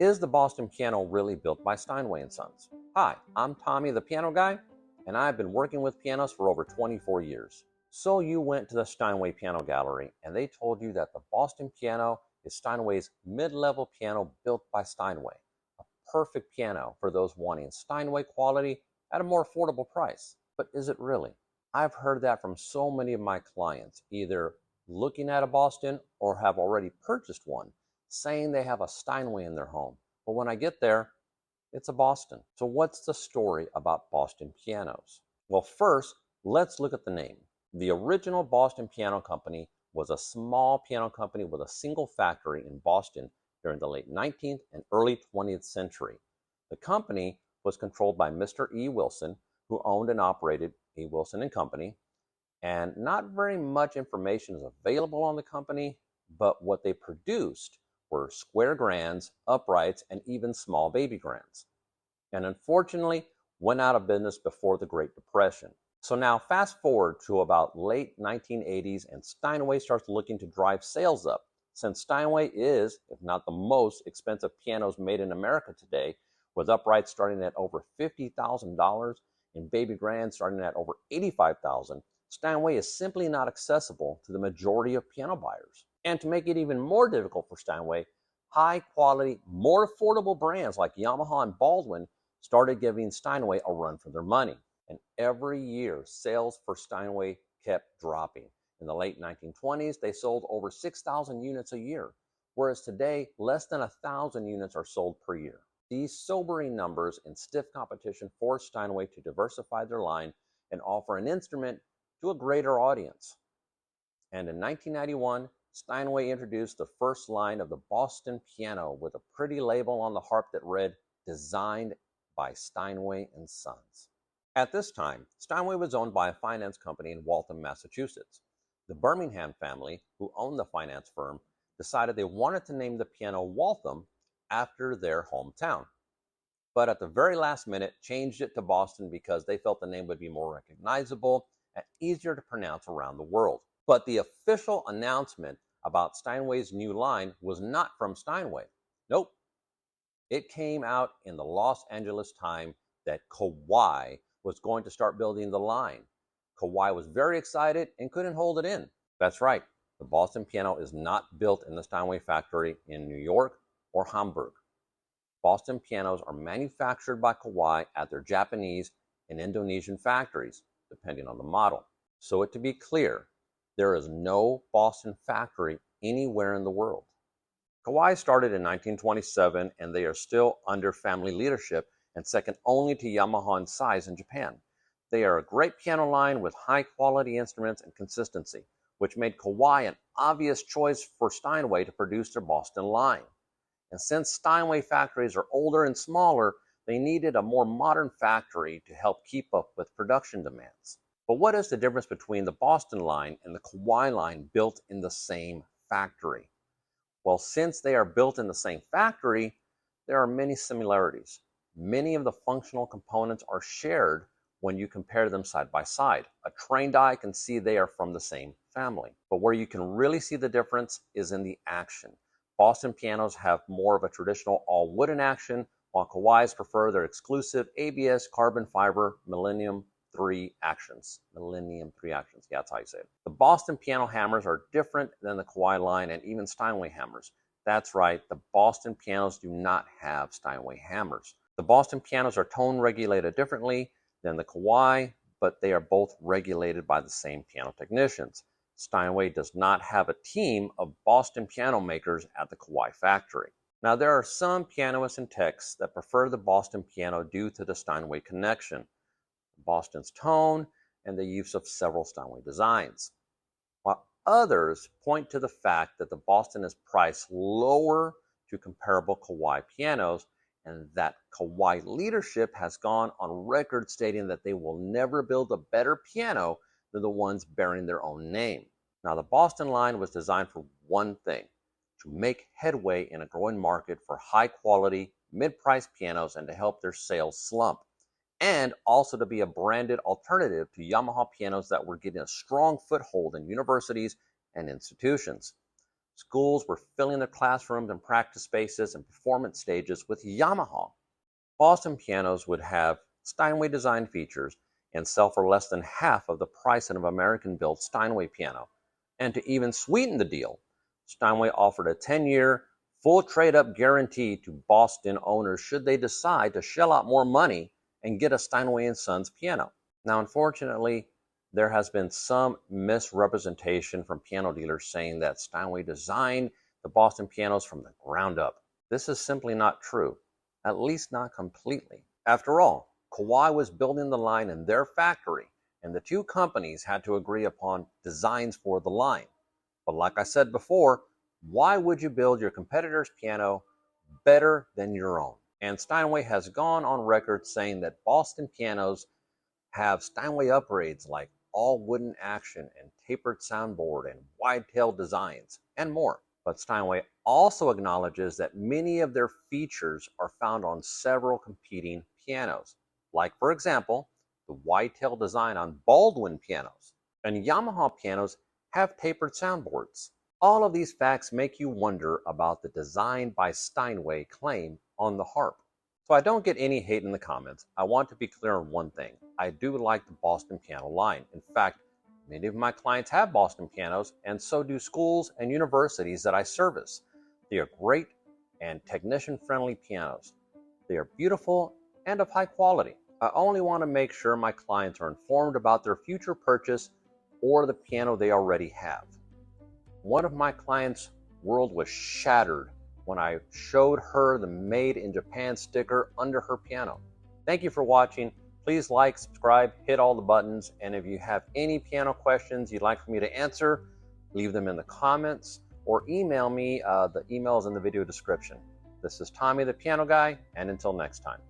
Is the Boston piano really built by Steinway and Sons? Hi, I'm Tommy the Piano Guy, and I've been working with pianos for over 24 years. So you went to the Steinway Piano Gallery and they told you that the Boston piano is Steinway's mid-level piano built by Steinway, a perfect piano for those wanting Steinway quality at a more affordable price. But is it really? I've heard that from so many of my clients, either looking at a Boston or have already purchased one, saying they have a Steinway in their home. But when I get there, it's a Boston. So what's the story about Boston pianos? Well, first, let's look at the name. The original Boston Piano Company was a small piano company with a single factory in Boston during the late 19th and early 20th century. The company was controlled by Mr. E. Wilson, who owned and operated E. Wilson and Company, and not very much information is available on the company, but what they produced were square grands, uprights, and even small baby grands. And unfortunately, went out of business before the Great Depression. So now fast forward to about late 1980s and Steinway starts looking to drive sales up. Since Steinway is, if not the most expensive pianos made in America today, with uprights starting at over $50,000 and baby grands starting at over $85,000, Steinway is simply not accessible to the majority of piano buyers. And to make it even more difficult for Steinway, high quality, more affordable brands like Yamaha and Baldwin started giving Steinway a run for their money. And every year, sales for Steinway kept dropping. In the late 1920s, they sold over 6,000 units a year, whereas today, less than 1,000 units are sold per year. These sobering numbers and stiff competition forced Steinway to diversify their line and offer an instrument to a greater audience. And in 1991, Steinway introduced the first line of the Boston piano with a pretty label on the harp that read, "Designed by Steinway and Sons." At this time, Steinway was owned by a finance company in Waltham, Massachusetts. The Birmingham family, who owned the finance firm, decided they wanted to name the piano Waltham after their hometown. But at the very last minute, changed it to Boston because they felt the name would be more recognizable and easier to pronounce around the world. But the official announcement about Steinway's new line was not from Steinway. Nope. It came out in the Los Angeles Times that Kawai was going to start building the line. Kawai was very excited and couldn't hold it in. That's right. The Boston piano is not built in the Steinway factory in New York or Hamburg. Boston pianos are manufactured by Kawai at their Japanese and Indonesian factories, depending on the model. So to be clear, there is no Boston factory anywhere in the world. Kawai started in 1927 and they are still under family leadership and second only to Yamaha in size in Japan. They are a great piano line with high quality instruments and consistency, which made Kawai an obvious choice for Steinway to produce their Boston line. And since Steinway factories are older and smaller, they needed a more modern factory to help keep up with production demands. But what is the difference between the Boston line and the Kawai line built in the same factory? Well, since they are built in the same factory, there are many similarities. Many of the functional components are shared when you compare them side by side. A trained eye can see they are from the same family. But where you can really see the difference is in the action. Boston pianos have more of a traditional all-wooden action, while Kawais prefer their exclusive ABS carbon fiber Millennium 3 actions. Yeah, that's how you say it. The Boston piano hammers are different than the Kawai line and even Steinway hammers. That's right, the Boston pianos do not have Steinway hammers. The Boston pianos are tone regulated differently than the Kawai, but they are both regulated by the same piano technicians. Steinway does not have a team of Boston piano makers at the Kawai factory. Now, there are some pianists and techs that prefer the Boston piano due to the Steinway connection, Boston's tone, and the use of several Steinway designs, while others point to the fact that the Boston is priced lower to comparable Kawai pianos, and that Kawai leadership has gone on record stating that they will never build a better piano than the ones bearing their own name. Now, the Boston line was designed for one thing, to make headway in a growing market for high-quality, mid-priced pianos and to help their sales slump, and also to be a branded alternative to Yamaha pianos that were getting a strong foothold in universities and institutions. Schools were filling their classrooms and practice spaces and performance stages with Yamaha. Boston pianos would have Steinway design features and sell for less than half of the price of an American-built Steinway piano. And to even sweeten the deal, Steinway offered a 10-year full trade-up guarantee to Boston owners should they decide to shell out more money and get a Steinway & Sons piano. Now, unfortunately, there has been some misrepresentation from piano dealers saying that Steinway designed the Boston pianos from the ground up. This is simply not true, at least not completely. After all, Kawai was building the line in their factory, and the two companies had to agree upon designs for the line. But like I said before, why would you build your competitor's piano better than your own? And Steinway has gone on record saying that Boston pianos have Steinway upgrades like all wooden action and tapered soundboard and wide-tail designs, and more. But Steinway also acknowledges that many of their features are found on several competing pianos, like, for example, the wide-tail design on Baldwin pianos. And Yamaha pianos have tapered soundboards. All of these facts make you wonder about the design by Steinway claim on the harp. So I don't get any hate in the comments. I want to be clear on one thing. I do like the Boston piano line. In fact, many of my clients have Boston pianos, and so do schools and universities that I service. They are great and technician-friendly pianos. They are beautiful and of high quality. I only want to make sure my clients are informed about their future purchase or the piano they already have. One of my clients' world was shattered when I showed her the Made in Japan sticker under her piano. Thank you for watching. Please like, subscribe, hit all the buttons, and if you have any piano questions you'd like for me to answer, leave them in the comments or email me. The email is in the video description. This is Tommy the Piano Guy, and until next time.